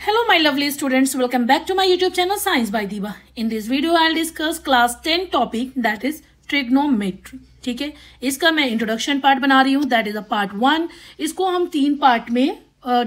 Hello my lovely students, welcome back to my YouTube channel Science by Diva. In this video I'll discuss class 10 topic that is trigonometry. ठीक है, इसका मैं introduction part बना रही हूँ, that is a part 1. इसको हम 3 part में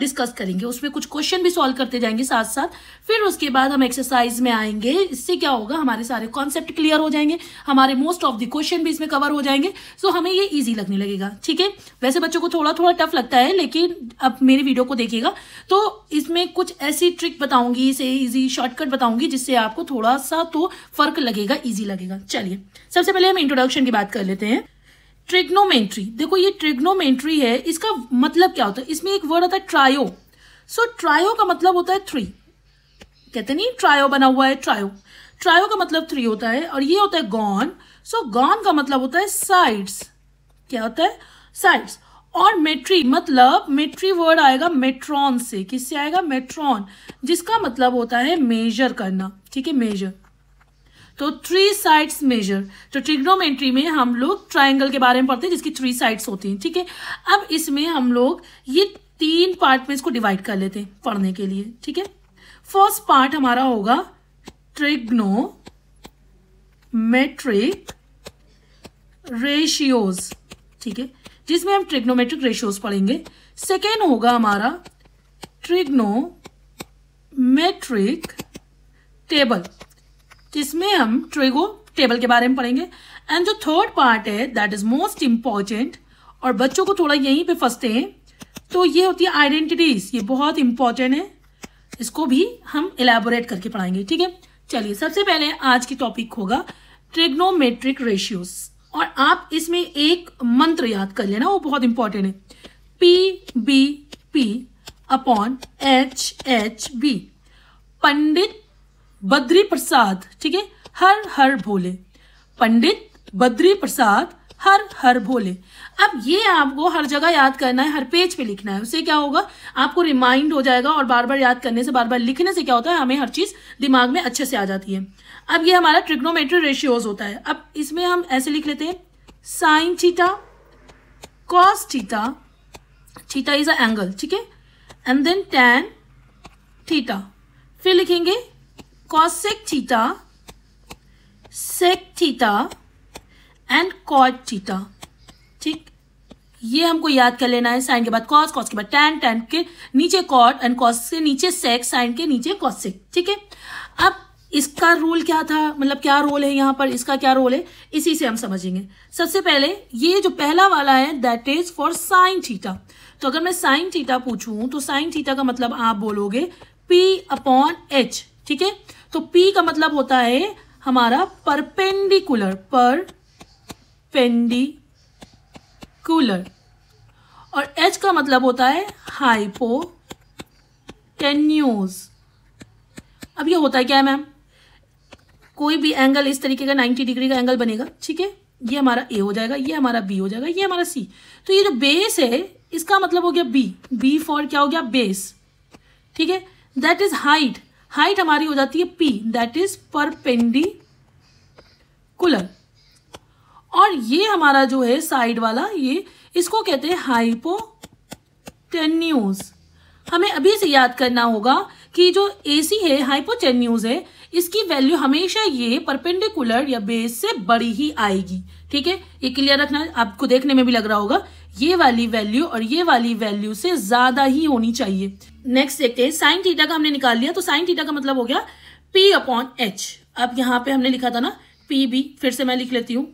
डिस्कस करेंगे, उसमें कुछ क्वेश्चन भी सॉल्व करते जाएंगे साथ साथ. फिर उसके बाद हम एक्सरसाइज में आएंगे. इससे क्या होगा, हमारे सारे कॉन्सेप्ट क्लियर हो जाएंगे, हमारे मोस्ट ऑफ द क्वेश्चन भी इसमें कवर हो जाएंगे. सो हमें ये इजी लगने लगेगा. ठीक है, वैसे बच्चों को थोड़ा थोड़ा टफ लगता है, लेकिन अब मेरी वीडियो को देखिएगा तो इसमें कुछ ऐसी ट्रिक बताऊंगी, इसे इजी शॉर्टकट बताऊंगी जिससे आपको थोड़ा सा तो फर्क लगेगा, इजी लगेगा. चलिए सबसे पहले हम इंट्रोडक्शन की बात कर लेते हैं. ट्रिग्नोमेट्री, देखो ये ट्रिग्नोमेट्री है, इसका मतलब क्या होता है, इसमें एक वर्ड आता है ट्रायो. सो ट्रायो का मतलब होता है 3. कहते नहीं ट्रायो बना हुआ है, ट्रायो का मतलब 3 होता है. और ये होता है गॉन. सो गॉन का मतलब होता है साइड्स. क्या होता है, साइड्स. और मेट्री मतलब मेट्री वर्ड आएगा मेट्रॉन से. किससे आएगा, मेट्रॉन, जिसका मतलब होता है मेजर करना. ठीक है, मेजर. तो 3 साइड्स मेजर. तो ट्रिग्नोमेट्री में हम लोग ट्रायंगल के बारे में पढ़ते हैं जिसकी 3 साइड्स होती हैं. ठीक है, अब इसमें हम लोग ये 3 पार्ट में इसको डिवाइड कर लेते हैं पढ़ने के लिए. ठीक है, फर्स्ट पार्ट हमारा होगा ट्रिग्नोमेट्रिक रेशियोज. ठीक है, जिसमें हम ट्रिग्नोमेट्रिक रेशियोज पढ़ेंगे. सेकेंड होगा हमारा ट्रिग्नोमेट्रिक टेबल, जिसमें हम ट्रिगो टेबल के बारे में पढ़ेंगे. एंड जो थर्ड पार्ट है दैट इज मोस्ट इंपॉर्टेंट, और बच्चों को थोड़ा यहीं पे फंसते हैं, तो ये होती है आइडेंटिटीज. ये बहुत इंपॉर्टेंट है, इसको भी हम इलेबोरेट करके पढ़ाएंगे. ठीक है, चलिए सबसे पहले आज की टॉपिक होगा ट्रिग्नोमेट्रिक रेशियोज. और आप इसमें एक मंत्र याद कर लेना, वो बहुत इंपॉर्टेंट है. PBP upon HHB. Pandit Badri Prasad. ठीक है, हर हर भोले. पंडित बद्री प्रसाद हर हर भोले. अब ये आपको हर जगह याद करना है, हर पेज पे लिखना है. उससे क्या होगा, आपको रिमाइंड हो जाएगा, और बार बार याद करने से, बार बार लिखने से क्या होता है, हमें हर चीज दिमाग में अच्छे से आ जाती है. अब ये हमारा ट्रिग्नोमेट्री रेशियोज होता है. अब इसमें हम ऐसे लिख लेते हैं, sine theta cos theta, theta is a angle. ठीक है, एंड देन टैन थीटा. फिर लिखेंगे cosec theta, sec theta and cot theta. ठीक, ये हमको याद कर लेना है. साइन के बाद cos, cos के बाद tan, tan के नीचे cot एंड cos से नीचे sec, साइन के नीचे cosec. ठीक है, अब इसका रूल क्या था, मतलब क्या रोल है यहाँ पर, इसका क्या रोल है, इसी से हम समझेंगे. सबसे पहले ये जो पहला वाला है that is for sine theta. तो अगर मैं साइन थीटा पूछूं तो साइन थीटा का मतलब आप बोलोगे P अपॉन H. ठीक है, तो P का मतलब होता है हमारा परपेंडिकुलर, परपेंडिकुलर. और H का मतलब होता है हाइपोटेन्यूज. अब ये होता है क्या है मैम, कोई भी एंगल इस तरीके का 90 डिग्री का एंगल बनेगा. ठीक है, ये हमारा A हो जाएगा, ये हमारा B हो जाएगा, ये हमारा C. तो ये जो बेस है इसका मतलब हो गया B फॉर क्या हो गया, बेस. ठीक है, दैट इज हाइट. हाइट हमारी हो जाती है P, दैट इज परपेंडिकुलर. और ये हमारा जो है साइड वाला, ये इसको कहते हैं हाइपोटेन्यूज. हमें अभी से याद करना होगा कि जो AC है, हाइपोटेन्यूज है, इसकी वैल्यू हमेशा ये परपेंडिकुलर या बेस से बड़ी ही आएगी. ठीक है, ये क्लियर रखना. आपको देखने में भी लग रहा होगा ये वाली वैल्यू और ये वाली वैल्यू से ज्यादा ही होनी चाहिए. नेक्स्ट देखते हैं, साइन थीटा का हमने निकाल लिया. तो साइन थीटा का मतलब हो गया P अपॉन H. अब यहाँ पे हमने लिखा था ना PB, फिर से मैं लिख लेती हूँ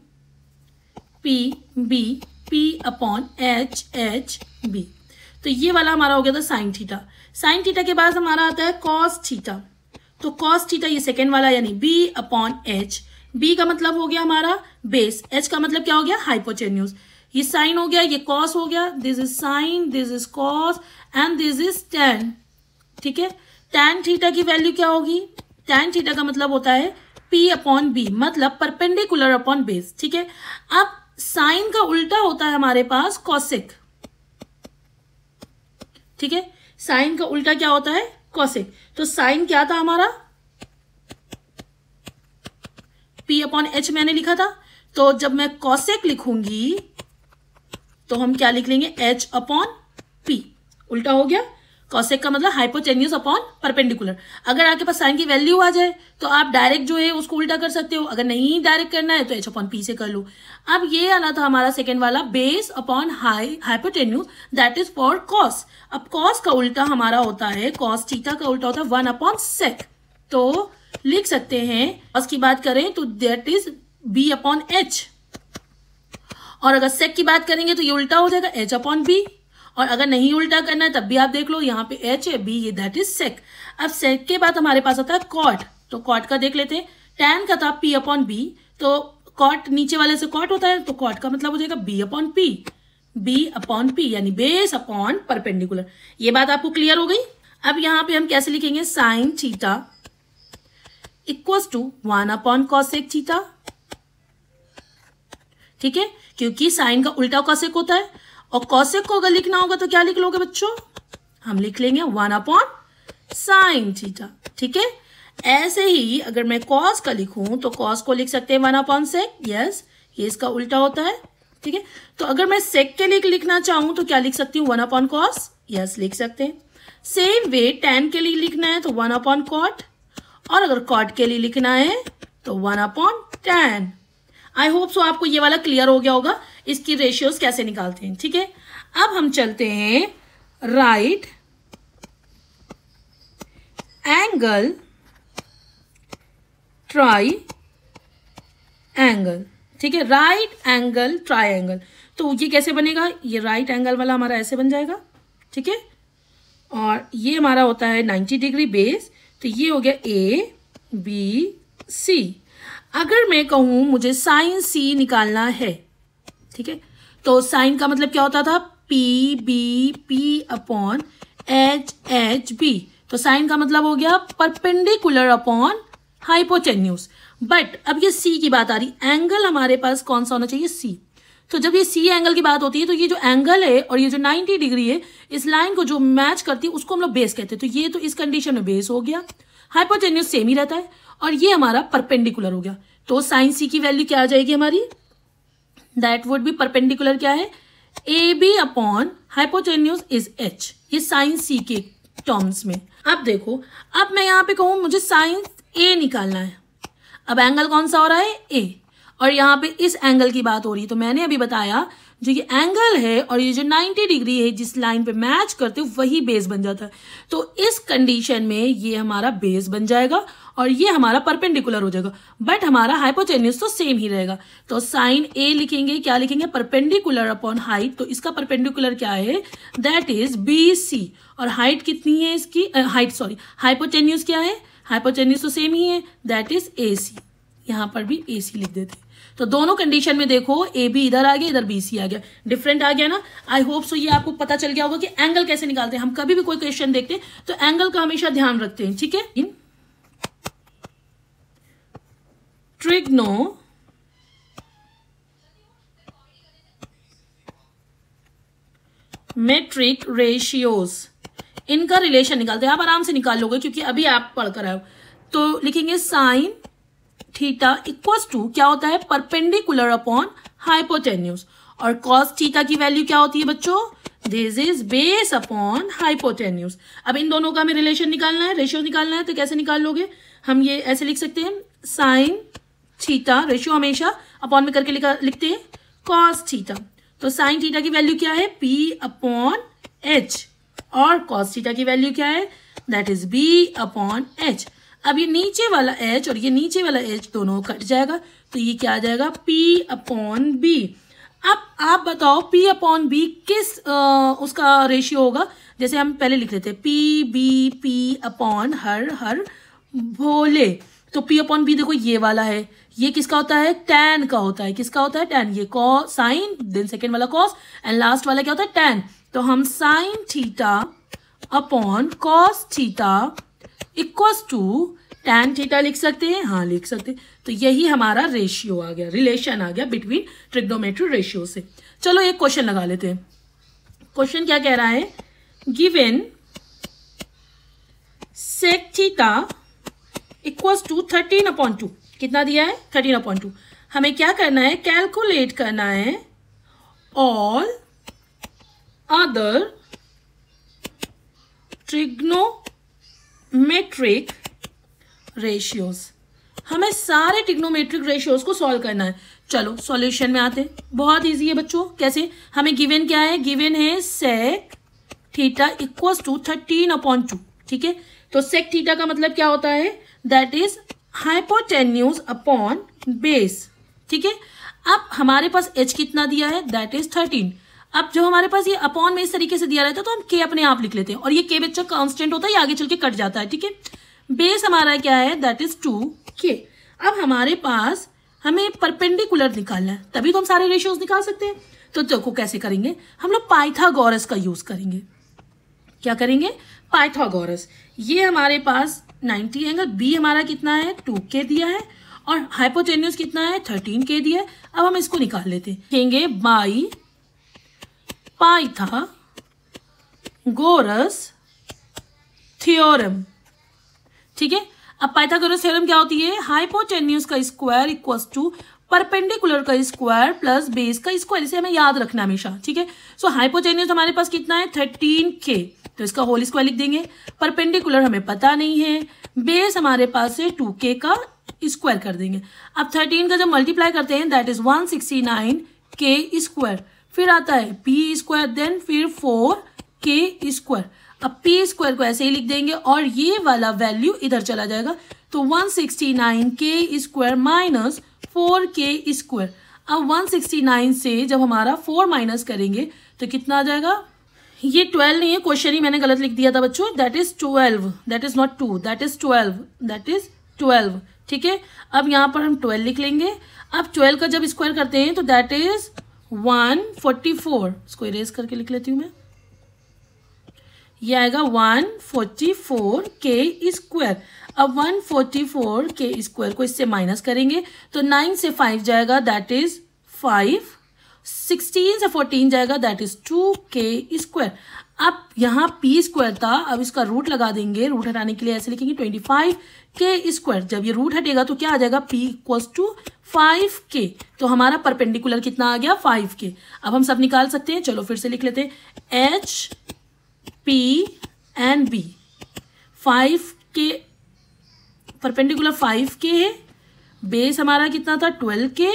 P अपॉन HHB. तो ये वाला हमारा हो गया था साइन थीटा. साइन थीटा के बाद हमारा आता है कॉस थीटा. तो कॉस थीटा ये सेकेंड वाला, यानी B अपॉन H. B का मतलब हो गया हमारा बेस, H का मतलब क्या हो गया, हाइपोटेन्यूज. ये साइन हो गया, ये कॉस हो गया, this is sine, this is cos and this is tan. ठीक है, टैन थीटा की वैल्यू क्या होगी, टैन थीटा का मतलब होता है P अपॉन B, मतलब परपेंडिकुलर अपॉन बेस. ठीक है, अब साइन का उल्टा होता है हमारे पास कॉसेक. ठीक है, साइन का उल्टा क्या होता है, कॉसेक. तो साइन क्या था हमारा, P अपॉन H मैंने लिखा था. तो जब मैं कॉसेक लिखूंगी तो हम क्या लिख लेंगे, H अपॉन P. उल्टा हो गया, कॉसेक का मतलब हाइपोटेन्यूज अपॉन परपेंडिकुलर। अगर आपके पास साइन की वैल्यू आ जाए तो आप डायरेक्ट जो है उसको उल्टा कर सकते हो, अगर नहीं डायरेक्ट करना है तो h अपॉन p से कर लो। अब ये आना था हमारा सेकेंड वाला base upon hypotenuse, that is for cos. अब कॉस का उल्टा हमारा होता है, कॉस थीटा का उल्टा होता है 1 अपॉन सेक। तो लिख सकते हैं कॉस की बात करें तो that is b upon h, और अगर सेक की बात करेंगे तो ये उल्टा हो जाएगा h अपॉन b, और अगर नहीं उल्टा करना है तब भी आप देख लो यहाँ पे h है, b ये दैट इज सेक। अब सेक के बाद हमारे पास आता है कॉट, तो कॉट का देख लेते हैं। टैन का था p अपॉन b, तो कॉट नीचे वाले से कॉट होता है, तो कॉट का मतलब हो जाएगा b upon p, b upon p यानी बेस अपॉन परपेंडिकुलर। ये बात आपको क्लियर हो गई। अब यहाँ पे हम कैसे लिखेंगे, sine theta equals to 1 upon cosec theta, ठीक है, क्योंकि साइन का उल्टा कॉसेक होता है, और कॉसेक को अगर लिखना होगा तो क्या लिख लोगे बच्चों, हम लिख लेंगे 1 अपॉन साइन थीटा, ठीक है। ऐसे ही अगर मैं कॉस का लिखूं तो कॉस को लिख सकते हैं 1 अपॉन सेक, यस, ये इसका उल्टा होता है, ठीक है। तो अगर मैं सेक के लिए लिखना चाहूं तो क्या लिख सकती हूँ, 1 अपॉन कॉस, यस लिख सकते हैं। सेम वे टैन के लिए लिखना है तो 1 अपॉन कॉट, और अगर कॉट के लिए लिखना है तो 1 upon tan. I hope so आपको ये वाला क्लियर हो गया होगा, इसकी रेशियोज कैसे निकालते हैं, ठीक है। अब हम चलते हैं राइट एंगल ट्राई एंगल, ठीक है, राइट एंगल ट्राई एंगल। तो ये कैसे बनेगा, ये राइट एंगल वाला हमारा ऐसे बन जाएगा, ठीक है, और ये हमारा होता है 90 डिग्री बेस, तो ये हो गया ए बी सी। अगर मैं कहूं मुझे साइन सी निकालना है, ठीक है, तो साइन का मतलब क्या होता था, P B P upon H H B, तो साइन का मतलब हो गया परपेंडिकुलर अपॉन हाइपोटेन्यूज। बट अब ये सी की बात आ रही, एंगल हमारे पास कौन सा होना चाहिए, सी। तो जब ये सी एंगल की बात होती है तो ये जो एंगल है और ये जो 90 डिग्री है, इस लाइन को जो मैच करती है उसको हम लोग बेस कहते हैं। तो ये तो इस कंडीशन में बेस हो गया, हाइपोटेन्यूज सेम ही रहता है, और ये हमारा परपेंडिकुलर हो गया। तो साइन सी की वैल्यू क्या आ जाएगी हमारी, दैट वुड बी परपेंडिकुलर क्या है, A B upon hypotenuse is H, ये साइन सी के टर्म्स में। अब देखो, अब मैं यहाँ पे कहूँ मुझे साइन ए निकालना है, अब एंगल कौन सा हो रहा है, ए, और यहाँ पे इस एंगल की बात हो रही है। तो मैंने अभी बताया जो ये एंगल है और ये जो 90 डिग्री है जिस लाइन पे मैच करते हो वही बेस बन जाता है। तो इस कंडीशन में ये हमारा बेस बन जाएगा और ये हमारा परपेंडिकुलर हो जाएगा, बट हमारा हाइपोटेन्यूज तो सेम ही रहेगा। तो साइन ए लिखेंगे, क्या लिखेंगे, परपेंडिकुलर अपॉन हाइट, तो इसका परपेंडिकुलर क्या है, दैट इज बी सी, और हाइट कितनी है इसकी, हाइपोटेन्यूज क्या है, हाइपोटेन्यूज तो सेम ही है, दैट इज ए सी। यहाँ पर भी ए सी लिख देते हैं। तो दोनों कंडीशन में देखो, ए बी इधर आ गया, इधर बी सी आ गया, डिफरेंट आ गया ना। आई होप सो ये आपको पता चल गया होगा कि एंगल कैसे निकालते हैं। हम कभी भी कोई क्वेश्चन देखते हैं तो एंगल का हमेशा ध्यान रखते हैं, ठीक है। ट्रिग्नो मेट्रिक रेशियोज, इनका रिलेशन निकालते हैं। आप आराम से निकाल लोगे क्योंकि अभी आप पढ़कर आए हो। तो लिखेंगे साइन थीटा इक्वल्स टू क्या होता है, परपेंडिकुलर अपॉन हाइपोटेन्यूज, और कॉस थीटा की वैल्यू क्या होती है बच्चों, this is base upon hypotenuse. अब इन दोनों का हमें रिलेशन निकालना है, रेशियो निकालना है, तो कैसे निकाल लोगे, हम ये ऐसे लिख सकते हैं, साइन थीटा, रेशियो हमेशा अपॉन में करके लिखते हैं, कॉस थीटा। तो साइन थीटा की वैल्यू क्या है, पी अपॉन एच, और कॉस थीटा की वैल्यू क्या है, that is B upon H. अब ये नीचे वाला एच और ये नीचे वाला एच दोनों कट जाएगा, तो ये क्या आ जाएगा, पी अपॉन बी। अब आप बताओ पी अपॉन बी किस उसका रेशियो होगा। जैसे हम पहले लिख लेते हैं पी बी पी अपॉन हर भोले, तो पी अपॉन बी देखो ये वाला है, ये किसका होता है, टैन का होता है। किसका होता है, टैन। ये कॉस साइन, देन सेकेंड वाला कॉस, एंड लास्ट वाला क्या होता है, टैन। तो हम sine theta upon cos theta equals to tan theta लिख सकते हैं, हाँ लिख सकते हैं। तो यही हमारा रेशियो आ गया, रिलेशन आ गया बिटवीन ट्रिग्नोमेट्रिक रेशियो से। चलो एक क्वेश्चन लगा लेते हैं। क्वेश्चन क्या कह रहा है, given sec theta equals to 13/2, कितना दिया है, 13/2। हमें क्या करना है, कैलकुलेट करना है ऑल अदर ट्रिग्नोमेट्रिक रेशियोज। हमें सारे ट्रिग्नोमेट्रिक रेशियोज को सॉल्व करना है। चलो सॉल्यूशन में आते हैं। बहुत इजी है बच्चों। कैसे? हमें गिवन क्या है? गिवन है सेक थीटा इक्वल्स टू 13/2। ठीक है, तो सेक थीटा का मतलब क्या होता है? That is hypotenuse upon base. ठीक है, अब हमारे पास h कितना दिया है? That is 13। अब जब हमारे पास ये अपॉन में इस तरीके से दिया रहता है तो हम k अपने आप लिख लेते हैं, और ये k बच्चा कांस्टेंट होता है, ये आगे चल के कट जाता है। ठीक है, बेस हमारा क्या है? That is 2k। अब हमारे पास हमें परपेंडिकुलर निकालना है, तभी तो हम सारे रेशियोज निकाल सकते हैं। तो देखो कैसे करेंगे, हम लोग पाइथागोरस का यूज करेंगे। क्या करेंगे? पाइथागोरस। ये हमारे पास 90 एंगल, बी हमारा कितना है? 2k दिया है, और हाइपोटेन्यूज कितना है? 13k दिया है। अब हम इसको निकाल लेते हैं। लिखेंगे बाई पाइथागोरस थ्योरम। ठीक है, अब पाइथागोरस थ्योरम क्या होती है? हाइपोटेन्यूज का स्क्वायर इक्वल्स टू परपेंडिकुलर का स्क्वायर प्लस बेस का स्क्वायर। इसे हमें याद रखना हमेशा। ठीक है, सो हाइपोटेन्यूज हमारे पास कितना है? 13k, तो इसका होल स्क्वायर लिख देंगे। परपेंडिकुलर हमें पता नहीं है, बेस हमारे पास है 2k का स्क्वायर कर देंगे। अब 13 का जब मल्टीप्लाई करते हैं दैट इज 169k स्क्वायर, फिर आता है p स्क्वायर, देन फिर 4k स्क्वायर। अब p स्क्वायर को ऐसे ही लिख देंगे और ये वाला वैल्यू इधर चला जाएगा, तो 169k square minus 4k square. अब 169 से जब हमारा 4 माइनस करेंगे तो कितना आ जाएगा? ये 12 नहीं है, क्वेश्चन ही मैंने गलत लिख दिया था बच्चों। That is 12, that is not 2, that is 12, that is 12। ठीक है, अब यहाँ पर हम 12 लिख लेंगे। अब 12 का जब स्क्वायर करते हैं तो दैट इज 144। इसको इरेज करके लिख लेती हूँ मैं। ये आएगा 144k स्क्वायर। अब 144k स्क्वायर को इससे माइनस करेंगे तो 9 से 5 जाएगा, दैट इज 5। 16 से 14 जाएगा, दैट इज 2k स्क्वायर। अब यहाँ p स्क्वायर था, अब इसका रूट लगा देंगे। रूट हटाने के लिए ऐसे लिखेंगे 25k स्क्वायर। जब ये रूट हटेगा तो क्या आ जाएगा? p equals to 5k। तो हमारा परपेंडिकुलर कितना आ गया? 5k। अब हम सब निकाल सकते हैं। चलो फिर से लिख लेते हैं। h p and b। 5k perpendicular 5k है, बेस हमारा कितना था? 12k,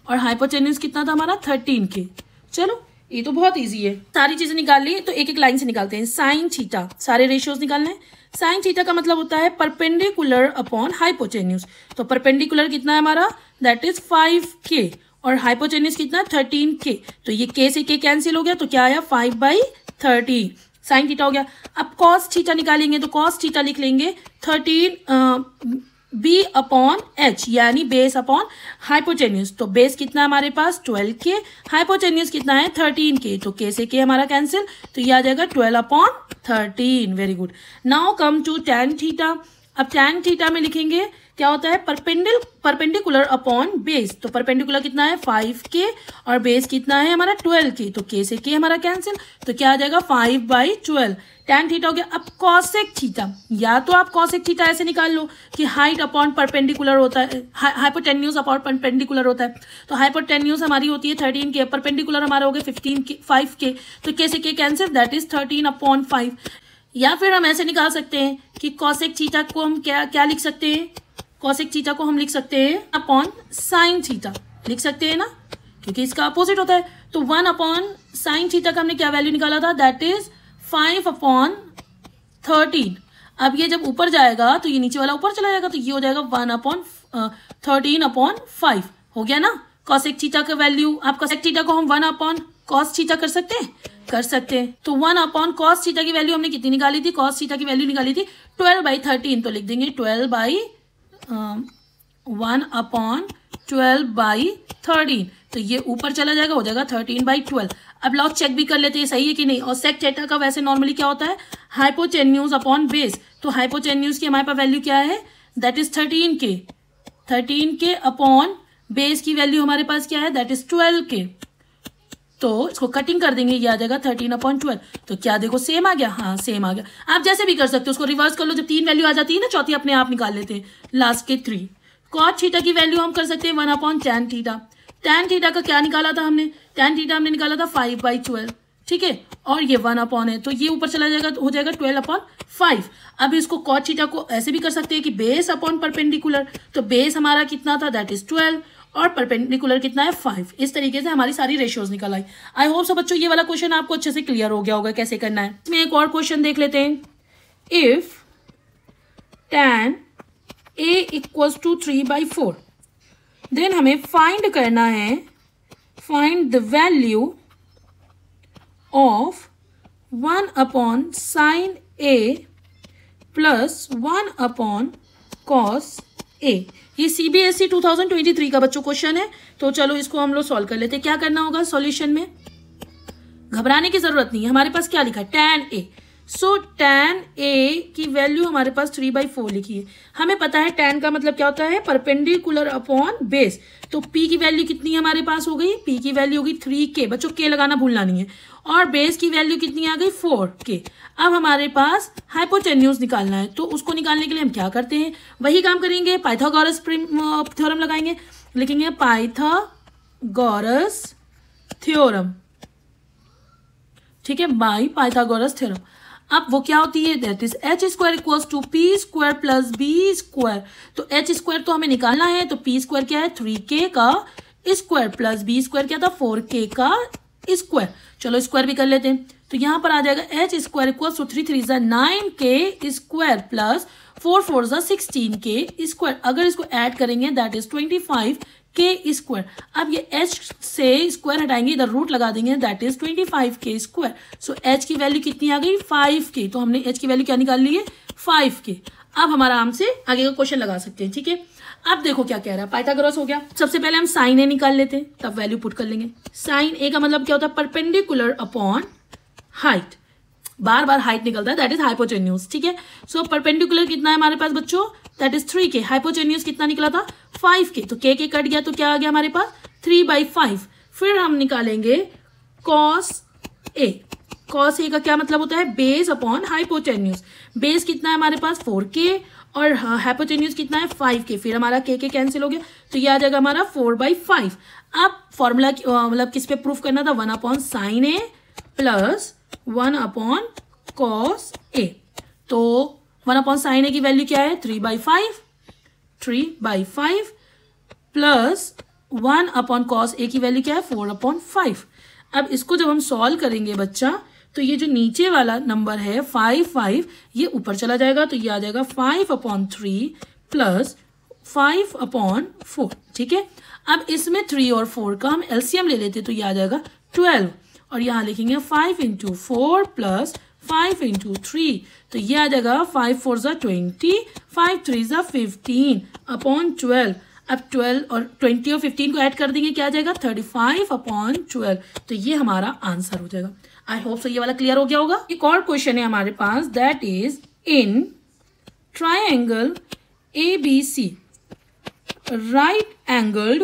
और हाइपोटेन्यूज कितना था हमारा? 13k। चलो ये तो बहुत इजी है। सारी चीजें निकाल ली, तो एक एक लाइन से निकालते हैं। साइन थीटा, सारे रेशियोज निकालने हैं। साइन थीटा का मतलब होता है परपेंडिकुलर अपॉन हाइपोटेन्यूज। तो परपेंडिकुलर कितना है हमारा? दैट इज 5k, और हाइपोटेन्यूज कितना? 13k। तो ये k से k कैंसिल हो गया, तो क्या आया? 5/13 साइन थीटा हो गया। अब कॉस थीटा निकालेंगे तो कॉस थीटा लिख लेंगे 13 b अपॉन h, यानी बेस अपॉन हाइपोटेन्यूज। तो बेस कितना हमारे पास? 12k, हाइपोटेन्यूज कितना है? 13k, तो k से k हमारा कैंसिल, तो ये आ जाएगा 12/13। Very good. Now come to tan theta. अब tan थीटा में लिखेंगे क्या होता है? Perpendicular upon base. तो परपेंडिकुलर कितना है? 5k, और बेस कितना है हमारा? 12k, तो k से k हमारा कैंसिल, तो क्या आ जाएगा? 5/12। tan थीटा हो गया। अब कॉसेक थीटा, या तो आप कॉसेक थीटा ऐसे निकाल लो कि हाइट अपॉन परपेंडिकुलर होता है, हाइपोटेन्यूज अपॉन परपेंडिकुलर होता है। तो हाइपोटेन्यूज हमारी होती है 13k, परपेंडिकुलर हमारा हो गया 5k, तो k से k कैंसिल, दैट इज 13/5। या फिर हम ऐसे निकाल सकते हैं कि कॉसेक थीटा को हम क्या लिख सकते हैं? कॉसेक थीटा को हम लिख सकते हैं अपॉन साइन थीटा, लिख सकते हैं ना, क्योंकि इसका अपोजिट होता है। तो 1 अपॉन साइन थीटा का हमने क्या वैल्यू निकाला था? That is 5/13। अब ये जब ऊपर जाएगा तो ये नीचे वाला ऊपर चला जाएगा, तो ये हो जाएगा 1/13/5। हो गया ना कॉसेक थीटा का वैल्यू। आप कॉसेक थीटा को हम 1 अपॉन कॉस थीटा कर सकते हैं, कर सकते हैं। तो 1 अपॉन कॉस थीटा की वैल्यू हमने कितनी निकाली थी? कॉस थीटा की वैल्यू निकाली थी 12/13, तो लिख देंगे 1/12/13। तो ये ऊपर चला जाएगा, हो जाएगा 13/12। अब लॉग चेक भी कर लेते हैं सही है कि नहीं। और सेक थीटा का वैसे नॉर्मली क्या होता है? Hypotenuse upon base. तो हाइपोटेन्यूज की हमारे पास वैल्यू क्या है? That is 13k। 13k upon base की वैल्यू हमारे पास क्या है? That is 12k। तो इसको कटिंग कर देंगे, ये आ जाएगा 13/12। तो क्या देखो सेम आ गया? हाँ सेम आ गया। आप जैसे भी कर सकते हो, उसको रिवर्स कर लो। जब 3 वैल्यू आ जाती है ना, चौथी अपने आप निकाल लेते हैं, लास्ट के 3। कॉट थीटा की वैल्यू हम कर सकते हैं 1 upon tan theta. tan theta का क्या निकाला था हमने? tan थीटा हमने निकाला था 5/12। ठीक है, और ये 1 अपॉन है तो ये ऊपर चला जाएगा तो हो जाएगा 12/5। अब इसको कॉट थीटा को ऐसे भी कर सकते हैं कि बेस अपॉन परपेंडिकुलर, तो बेस हमारा कितना था, दैट इज 12 और परपेंडिकुलर कितना है 5। इस तरीके से हमारी सारी रेशियोज निकल आई। आई होप सब बच्चों ये वाला क्वेश्चन आपको अच्छे से क्लियर हो गया होगा कैसे करना है। इसमें एक और क्वेश्चन देख लेते हैं। If tan a equals to 3/4 then हमें फाइंड करना है, find the value of 1 upon sine a plus 1 upon cos a। ये CBSE 2023 का बच्चों क्वेश्चन है, तो चलो इसको हम लोग सॉल्व कर लेते हैं। क्या करना होगा सॉल्यूशन में, घबराने की जरूरत नहीं है। हमारे पास क्या लिखा है, tan a। So tan a की वैल्यू हमारे पास 3/4 लिखी है। हमें पता है tan का मतलब क्या होता है, परपेंडिकुलर अपॉन बेस। तो p की वैल्यू कितनी हमारे पास हो गई, p की वैल्यू होगी 3k, बच्चों k लगाना भूलना नहीं है। और बेस की वैल्यू कितनी आ गई, 4k। अब हमारे पास हाइपोटेन्यूज निकालना है, तो उसको निकालने के लिए हम क्या करते हैं, वही काम करेंगे, पाइथागोरस थ्योरम लगाएंगे, लिखेंगे पाइथागोरस थ्योरम, ठीक है, बाय पाइथागोरस थ्योरम। अब वो क्या होती है, that is h square equals to p square plus b square. तो h स्क्वायर तो हमें निकालना है, तो p स्क्वायर क्या है, 3k का स्क्वायर प्लस b स्क्वायर क्या था, 4k का स्क्वायर। चलो स्क्वायर भी कर लेते हैं, तो यहाँ पर आ जाएगा h square equals to 3 3 9k square plus 4 4 16k square. अगर इसको ऐड करेंगे दैट इज 25k स्क्वायर। अब ये h से स्क्वायर हटाएंगे, इधर रूट लगा देंगे, that is 25k square. So h की वैल्यू कितनी आ गई, 5k। तो हमने h की वैल्यू क्या निकाल ली है, 5k। अब हम आराम से आगे का क्वेश्चन लगा सकते हैं, ठीक है। अब देखो क्या कह रहा है, पाइथागोरस हो गया। सबसे पहले हम साइन ए निकाल लेते हैं, तब वैल्यू पुट कर लेंगे। साइन ए का मतलब क्या होता है, परपेंडिकुलर अपॉन हाइट। बार बार हाइट निकलता है, दैट इज हाइपोटेन्यूज, ठीक है। सो परपेंडिकुलर कितना है हमारे पास बच्चों, दैट इज 3k। हाइपोटेन्यूज कितना निकला था, 5k। तो k कट गया तो क्या आ गया हमारे पास, 3/5। फिर हम निकालेंगे कॉस ए। कॉस ए का क्या मतलब होता है, बेस अपॉन हाइपोटेन्यूज। बेस कितना है हमारे पास, 4k और हाइपोटेन्यूज कितना है, 5k। फिर हमारा k कैंसिल हो गया, तो ये आ जाएगा हमारा 4/5। अब फॉर्मूला मतलब किस पे प्रूफ करना था, 1 upon sign A plus 1 upon cos A. तो 1 अपॉन साइन ए की वैल्यू क्या है, 3/5 प्लस 1 अपॉन कॉस ए की वैल्यू क्या है, 4/5। अब इसको जब हम सॉल्व करेंगे बच्चा, तो ये जो नीचे वाला नंबर है 5 ये ऊपर चला जाएगा, तो ये आ जाएगा 5/3 प्लस 5/4, ठीक है। अब इसमें 3 और 4 का हम एलसीएम ले लेते, तो ये आ जाएगा 12। और यहाँ लिखेंगे 5 × 4 प्लस 5 × 3, तो ये आ जाएगा 5 4 20, 5 3 15/12। अब 12 और 20 और 15 को ऐड कर देंगे, क्या आ जाएगा 35/12। तो ये हमारा आंसर हो जाएगा। आई होप सो ये वाला क्लियर हो गया होगा। एक और क्वेश्चन है हमारे पास, that is in triangle ABC right angled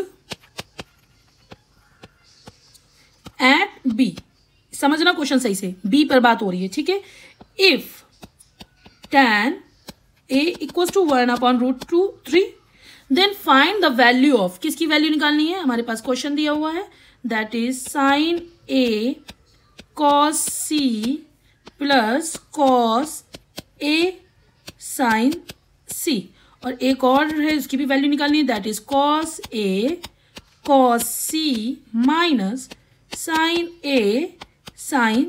at B। समझना क्वेश्चन सही से, B पर बात हो रही है, ठीक है। If tan A equals to 1/√3 then find the value of, किसकी वैल्यू निकालनी है, हमारे पास क्वेश्चन दिया हुआ है, that is sine A cos C plus cos A sin C। और एक और है, उसकी भी वैल्यू निकालनी है, that is cos A cos C minus sin A sin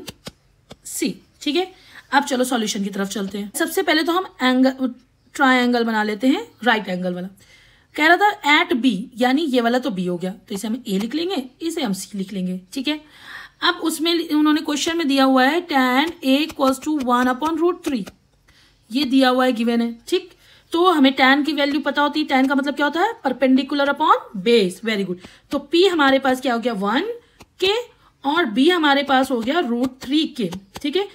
C, ठीक है। अब चलो सॉल्यूशन की तरफ चलते हैं। सबसे पहले तो हम एंगल ट्राइंगल बना लेते हैं, राइट एंगल वाला। कह रहा था एट B, यानी ये वाला तो B हो गया, तो इसे हम A लिख लेंगे, इसे हम C लिख लेंगे, ठीक है। अब उसमें उन्होंने क्वेश्चन में दिया हुआ है tan A इक्वल्स टू 1/√3, ये दिया हुआ है, गिवन है, ठीक। तो हमें tan की वैल्यू पता होती है, tan का मतलब क्या होता है, perpendicular upon base. Very good. तो P हमारे पास क्या हो गया, 1k और B हमारे पास हो गया √3k, ठीक है।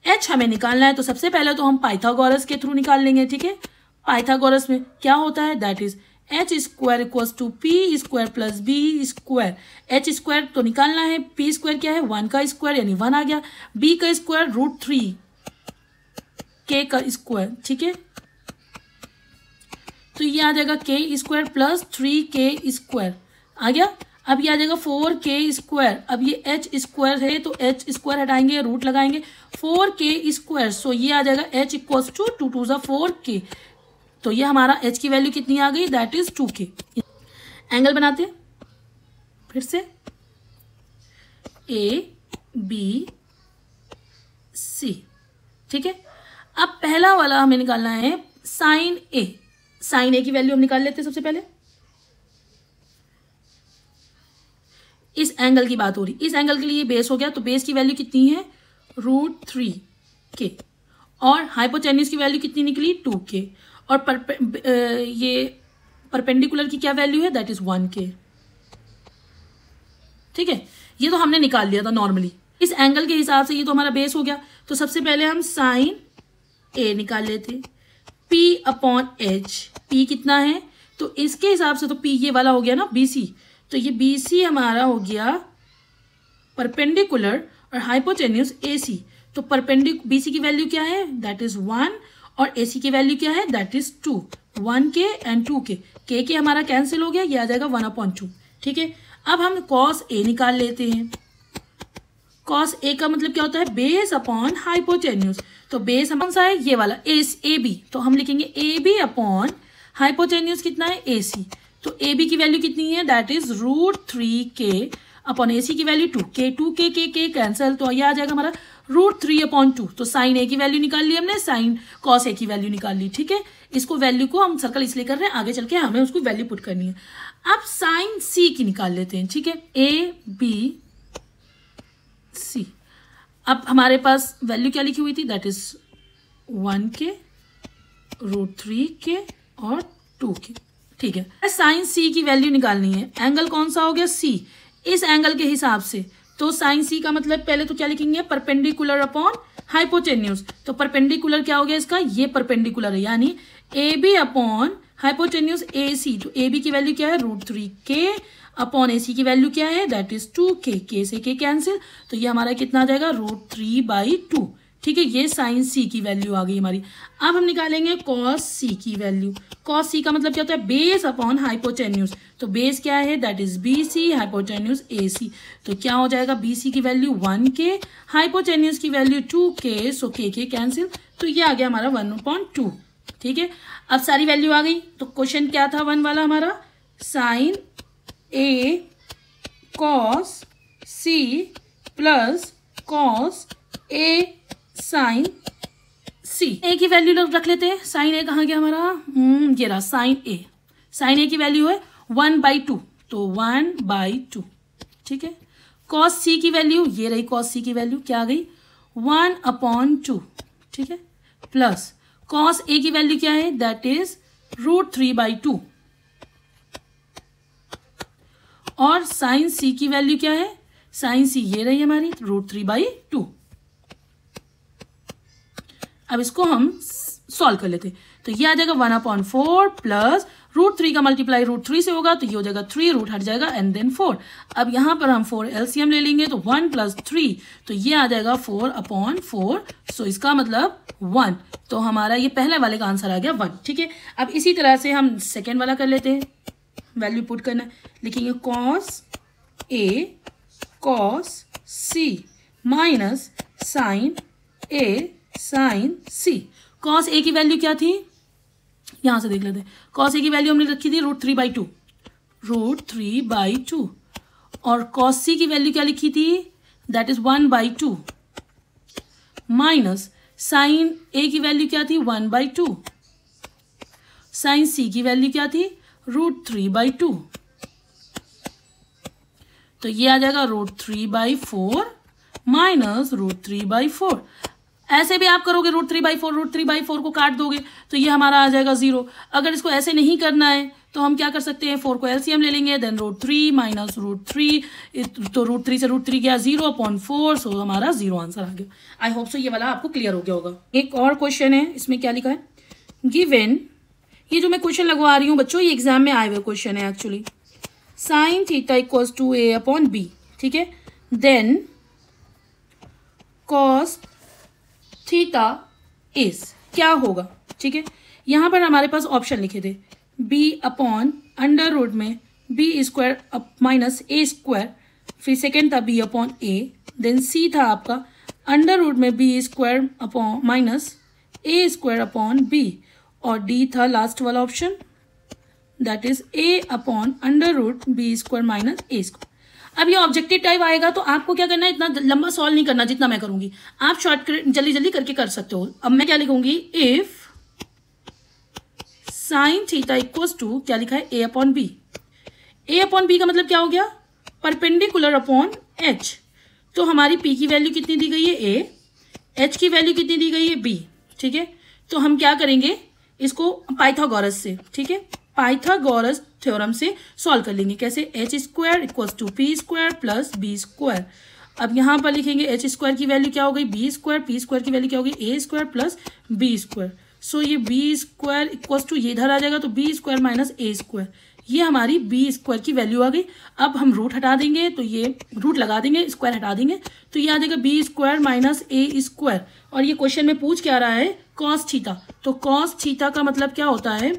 H हमें निकालना है, तो सबसे पहले तो हम पाइथागोरस के थ्रू निकाल लेंगे, ठीक है। पाइथागोरस में क्या होता है, that is h square equals to p square plus b square. h square तो निकालना है, p स्क्वायर क्या है, 1 का स्क्वायर यानी 1 आ गया, b का स्क्वायर √3 k का स्क्वायर, ठीक है। तो ये आ जाएगा k square plus 3k square आ गया। अब ये आ जाएगा 4k²। अब ये h² है तो h² हटाएंगे, रूट लगाएंगे, 4k²। सो ये आ जाएगा h इक्वल्स टू 2 2 ज़ा 4k। तो ये हमारा h की वैल्यू कितनी आ गई, दैट इज 2k। एंगल बनाते हैं फिर से, ABC, ठीक है। अब पहला वाला हमें निकालना है साइन A। साइन A की वैल्यू हम निकाल लेते हैं सबसे पहले। इस एंगल की बात हो रही, इस एंगल के लिए बेस हो गया, तो बेस की वैल्यू कितनी है, √3k। और हाइपोटेन्यूज की वैल्यू कितनी निकली, 2k। और ये परपेंडिकुलर की क्या वैल्यू है, दैट इज 1k। ठीक है, ये तो हमने निकाल लिया था नॉर्मली। इस एंगल के हिसाब से ये तो हमारा बेस हो गया। तो सबसे पहले हम साइन A निकाल लेते, P/H। P कितना है, तो इसके हिसाब से तो P ये वाला हो गया ना, BC। तो ये BC हमारा हो गया परपेंडिकुलर और हाइपोटेन्यूज AC। तो BC की वैल्यू क्या है, दैट इज 1, और AC की वैल्यू क्या है, that is 2। 1k and 2k, k हमारा कैंसिल हो गया, ये आ जाएगा 1/2। ठीक है, अब हम cos A निकाल लेते हैं। cos A का मतलब क्या होता है, बेस अपॉन हाइपोटेन्यूज। तो बेस कौन सा है, ये वाला AB। तो हम लिखेंगे AB अपॉन हाइपोटेन्यूज कितना है, AC। तो AB की वैल्यू कितनी है, that is √3k upon AC की वैल्यू 2k। 2k कैंसिल, तो ये आ जाएगा हमारा √3/2। तो साइन A की वैल्यू निकाल ली हमने, साइन cos A की वैल्यू निकाल ली। ठीक है, इसको वैल्यू को हम सर्कल इसलिए कर रहे हैं, आगे चल के हमें उसको वैल्यू पुट करनी है। अब साइन C की निकाल लेते हैं। ठीक है, ABC। अब हमारे पास वैल्यू क्या लिखी हुई थी, दैट इज 1k, √3k और 2k। ठीक है, साइन C की वैल्यू निकालनी है। एंगल कौन सा हो गया, C। इस एंगल के हिसाब से तो साइन C का मतलब पहले तो क्या लिखेंगे, परपेंडिकुलर अपॉन हाइपोटेन्यूज। तो परपेंडिकुलर क्या हो गया इसका, ये परपेंडिकुलर है, यानी AB अपॉन हाइपोटेन्यूज AC। तो AB की वैल्यू क्या है, √3k अपॉन AC की वैल्यू क्या है, दैट इज 2k। k से k कैंसिल, तो ये हमारा कितना आ जाएगा, √3/2। ठीक है, ये साइन C की वैल्यू आ गई हमारी। अब हम निकालेंगे cos C की वैल्यू। cos C का मतलब क्या होता है, बेस अपॉन हाइपोटेन्यूज। तो बेस क्या है, that is BC, hypotenuse AC। तो क्या हो जाएगा, BC की वैल्यू 1k, हाइपोटेन्यूज की वैल्यू 2k। सो k कैंसिल, तो ये आ गया हमारा 1/2। ठीक है, अब सारी वैल्यू आ गई। तो क्वेश्चन क्या था 1 वाला हमारा, sine A cos C plus cos A sine C। A की वैल्यू रख लेते हैं। साइन A कहाँ गया हमारा, ये रहा साइन A। साइन A की वैल्यू है 1/2, तो 1/2। ठीक है, cos C की वैल्यू, ये रही cos C की वैल्यू, क्या आ गई, 1/2। ठीक है, प्लस cos A की वैल्यू क्या है, दैट इज √3/2। और साइन C की वैल्यू क्या है, साइन C ये रही हमारी √3/2। अब इसको हम सॉल्व कर लेते हैं। तो ये आ जाएगा 1/4 प्लस √3 का मल्टीप्लाई √3 से होगा, तो ये हो जाएगा 3, रूट हट जाएगा एंड देन 4। अब यहाँ पर हम 4 LCM ले लेंगे, तो 1 + 3, तो ये आ जाएगा 4/4। सो इसका मतलब 1। तो हमारा ये पहले वाले का आंसर आ गया 1। ठीक है, अब इसी तरह से हम सेकेंड वाला कर लेते हैं। वैल्यू पुट करना, लिखेंगे cos A cos C minus sine A sine C। cos A की वैल्यू क्या थी, यहां से देख लेते हैं। cos A की वैल्यू हमने रखी थी √3/2, √3/2। और cos C की वैल्यू क्या लिखी थी, that is 1/2 minus sine A की वैल्यू क्या थी, 1/2। साइन C की वैल्यू क्या थी, √3/2। तो ये आ जाएगा √3/4 माइनस √3/4। ऐसे भी आप करोगे √3/4 को काट दोगे तो ये हमारा आ जाएगा 0। अगर इसको ऐसे नहीं करना है तो हम क्या कर सकते हैं, 4 को LCM ले लेंगे, देन √3 माइनस √3, तो √3 से √3 गया 0/4। सो हमारा 0 आंसर आ गया। आई होप सो ये वाला आपको क्लियर हो गया होगा। एक और क्वेश्चन है, इसमें क्या लिखा है, गिवन, ये जो मैं क्वेश्चन लगवा रही हूँ बच्चों, ये एग्जाम में आए हुए क्वेश्चन है actually. Sine theta equals to A/B। ठीक है, देन cos थीटा इज क्या होगा। ठीक है, यहां पर हमारे पास ऑप्शन लिखे थे, B/√में B square minus A square, फिर सेकेंड था B upon A, then C था आपका अंडर रूट में B square upon minus A square upon B, और डी था लास्ट वाला option that is A upon under root B square minus A square. अब ये ऑब्जेक्टिव टाइप आएगा तो आपको क्या करना है, इतना लंबा सॉल्व नहीं करना जितना मैं करूंगी, आप शॉर्टकट जल्दी जल्दी करके कर सकते हो। अब मैं क्या लिखूंगी, if sine theta equals to क्या लिखा है, A upon B. A upon B का मतलब क्या हो गया, परपेंडिकुलर अपॉन एच। तो हमारी पी की वैल्यू कितनी दी गई है, ए, एच की वैल्यू कितनी दी गई है, बी। ठीक है, तो हम क्या करेंगे इसको पाइथागोरस से, ठीक है, पाइथागोरस थ्योरम से सॉल्व कर लेंगे। कैसे, H square equals to P square plus B square. अब यहाँ पर लिखेंगे एच स्क्वायर की वैल्यू क्या हो गई, बी स्क्वायर, पी स्क्वायर की वैल्यू क्या हो गई, ए स्क्वायर प्लस बी स्क्वायर। सो ये बी स्क्वायर इक्वल्स टू ये इधर आ जाएगा तो B square minus A square, ये हमारी बी स्क्वायर की वैल्यू आ गई। अब हम रूट हटा देंगे तो ये रूट लगा देंगे, स्क्वायर हटा देंगे तो ये आ जाएगा B square minus A square. और ये क्वेश्चन में पूछ क्या रहा है, कॉस थीटा। तो कॉस थीटा का मतलब क्या होता है,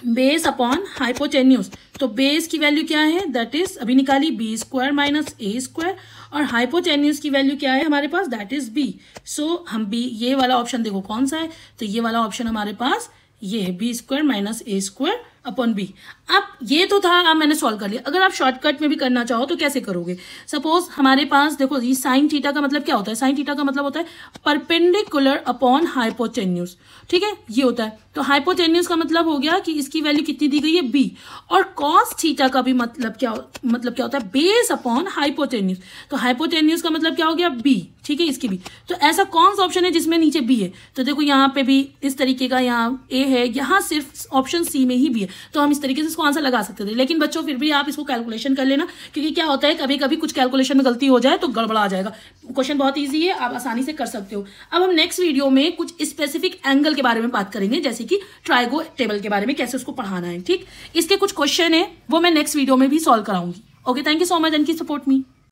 बेस अपॉन हाइपोटेन्यूज। तो बेस की वैल्यू क्या है, दैट इज अभी निकाली B square minus A square, और हाइपोटेन्यूज की वैल्यू क्या है हमारे पास, दैट इज बी। सो हम बी, ये वाला ऑप्शन देखो कौन सा है, तो ये वाला ऑप्शन हमारे पास ये है, B square minus A square upon B. अब ये तो था, अब मैंने सॉल्व कर लिया। अगर आप शॉर्टकट में भी करना चाहो तो कैसे करोगे, सपोज हमारे पास देखो ये साइन थीटा का मतलब क्या होता है, साइन थीटा का मतलब होता है परपेंडिकुलर अपॉन हाइपोटेन्यूज। ठीक है, ये होता है। तो हाइपोटेन्यूज का मतलब हो गया कि इसकी वैल्यू कितनी दी गई है, बी। और कॉस थीटा का भी मतलब क्या होता है, बेस अपॉन हाइपोटेन्यूज। तो हाइपोटेन्यूज का मतलब क्या हो गया, बी। ठीक है, इसकी भी। तो ऐसा कौन सा ऑप्शन है जिसमें नीचे बी है, तो देखो यहाँ पे भी इस तरीके का, यहाँ ए है, यहाँ सिर्फ ऑप्शन सी में ही बी है, तो हम इस तरीके से इसको आंसर लगा सकते थे। लेकिन बच्चों फिर भी आप इसको कैलकुलेशन कर लेना, क्योंकि क्या होता है कभी कभी कुछ कैलकुलेशन में गलती हो जाए तो गड़बड़ा जाएगा। क्वेश्चन बहुत इजी है, आप आसानी से कर सकते हो। अब हम नेक्स्ट वीडियो में कुछ स्पेसिफिक एंगल के बारे में बात करेंगे, जैसे कि ट्राइगो टेबल के बारे में, कैसे उसको पढ़ाना है। ठीक, इसके कुछ क्वेश्चन है वो मैं नेक्स्ट वीडियो में भी सॉल्व कराऊंगी। Okay, thank you so much and keep support me.